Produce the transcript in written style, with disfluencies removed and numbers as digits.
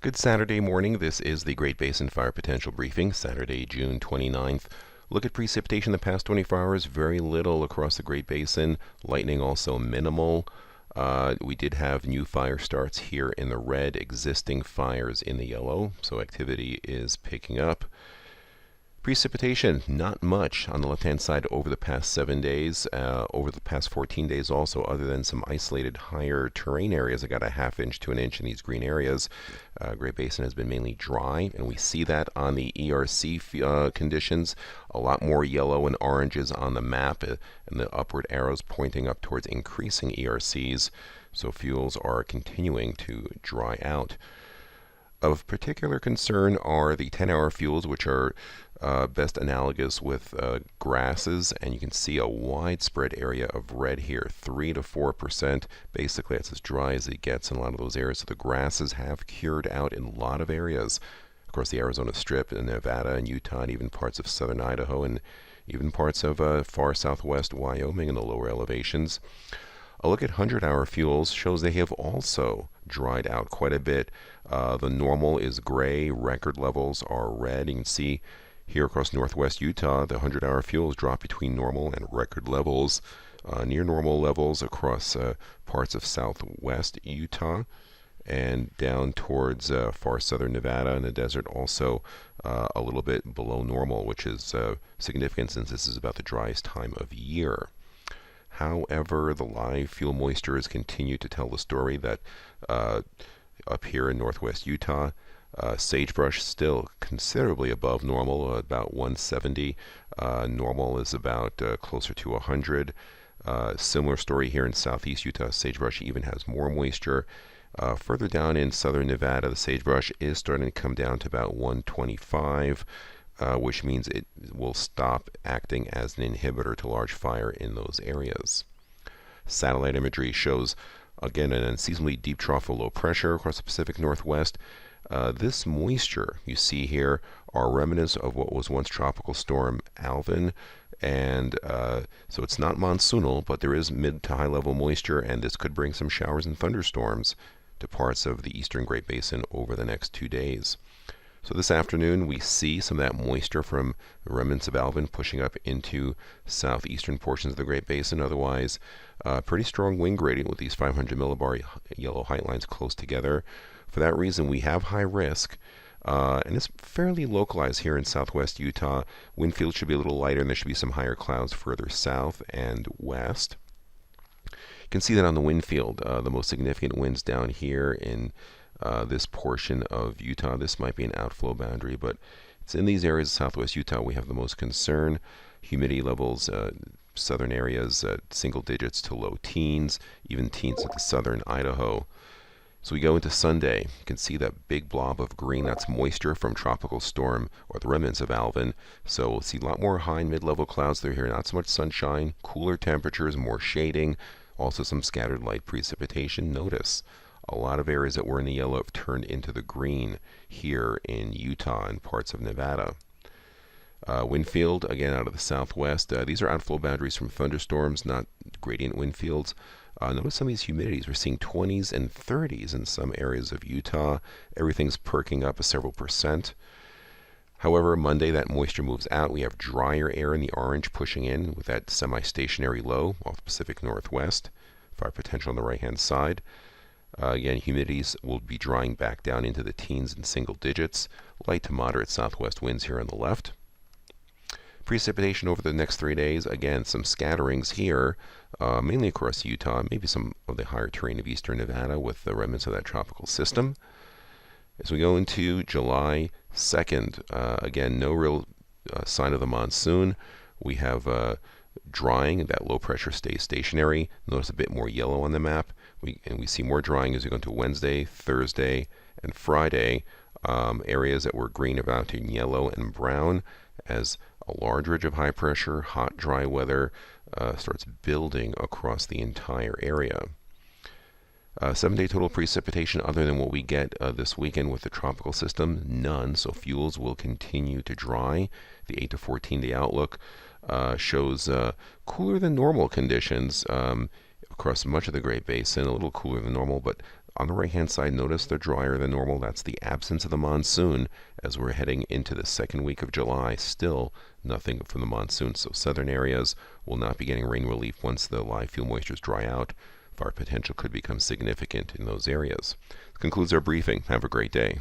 Good Saturday morning. This is the Great Basin Fire Potential Briefing, Saturday, June 29th. Look at precipitation the past 24 hours. Very little across the Great Basin. Lightning also minimal. We did have new fire starts here in the red, existing fires in the yellow, so activity is picking up. Precipitation, not much on the left-hand side over the past 7 days, over the past 14 days also, other than some isolated higher terrain areas. I got a ½ to an inch in these green areas. Great Basin has been mainly dry, and we see that on the ERC conditions. A lot more yellow and oranges on the map, and the upward arrows pointing up towards increasing ERCs, so fuels are continuing to dry out. Of particular concern are the 10-hour fuels, which are best analogous with grasses, and you can see a widespread area of red here, 3 to 4%. Basically, it's as dry as it gets in a lot of those areas. So the grasses have cured out in a lot of areas. Of course, the Arizona Strip and Nevada and Utah and even parts of southern Idaho and even parts of far southwest Wyoming in the lower elevations. A look at 100-hour fuels shows they have also dried out quite a bit. The normal is gray, record levels are red. You can see here across northwest Utah, the 100-hour fuels drop between normal and record levels, near normal levels across parts of southwest Utah, and down towards far southern Nevada and the desert also a little bit below normal, which is significant since this is about the driest time of year. However, the live fuel moistures continue to tell the story that up here in northwest Utah, sagebrush still considerably above normal, about 170. Normal is about closer to 100. Similar story here in southeast Utah. Sagebrush even has more moisture. Further down in southern Nevada, the sagebrush is starting to come down to about 125. Which means it will stop acting as an inhibitor to large fire in those areas. Satellite imagery shows, again, an unseasonably deep trough of low pressure across the Pacific Northwest. This moisture you see here are remnants of what was once Tropical Storm Alvin, and so it's not monsoonal, but there is mid to high level moisture, and this could bring some showers and thunderstorms to parts of the eastern Great Basin over the next 2 days. So this afternoon we see some of that moisture from the remnants of Alvin pushing up into southeastern portions of the Great Basin. Otherwise, pretty strong wind gradient with these 500 millibar yellow height lines close together. For that reason, we have high risk, and it's fairly localized here in southwest Utah. Wind field should be a little lighter, and there should be some higher clouds further south and west. You can see that on the wind field. The most significant winds down here in this portion of Utah. This might be an outflow boundary, but it's in these areas of southwest Utah we have the most concern. Humidity levels, southern areas, single digits to low teens, even teens into southern Idaho. So we go into Sunday. You can see that big blob of green. That's moisture from Tropical Storm, or the remnants of Alvin. So we'll see a lot more high and mid-level clouds through here. Not so much sunshine, cooler temperatures, more shading, also some scattered light precipitation. Notice a lot of areas that were in the yellow have turned into the green here in Utah and parts of Nevada. Wind field, again, out of the southwest. These are outflow boundaries from thunderstorms, not gradient wind fields. Notice some of these humidities. We're seeing 20s and 30s in some areas of Utah. Everything's perking up a several percent. However, Monday, that moisture moves out. We have drier air in the orange pushing in with that semi-stationary low off the Pacific Northwest. Fire potential on the right-hand side. Again, humidities will be drying back down into the teens and single digits. Light to moderate southwest winds here on the left. Precipitation over the next 3 days. Again, some scatterings here, mainly across Utah, maybe some of the higher terrain of eastern Nevada with the remnants of that tropical system. As we go into July 2nd, again, no real sign of the monsoon. We have drying, and that low pressure stays stationary. Notice a bit more yellow on the map. We see more drying as we go into Wednesday, Thursday, and Friday. Areas that were green are out to yellow and brown as a large ridge of high pressure, hot, dry weather starts building across the entire area. 7-day total precipitation other than what we get this weekend with the tropical system, none. So fuels will continue to dry. The 8 to 14-day outlook shows cooler than normal conditions across much of the Great Basin, a little cooler than normal, but On the right-hand side, notice they're drier than normal. That's the absence of the monsoon as we're heading into the second week of July. Still nothing from the monsoon, so southern areas will not be getting rain relief once the live fuel moistures dry out. Fire potential could become significant in those areas. This concludes our briefing. Have a great day.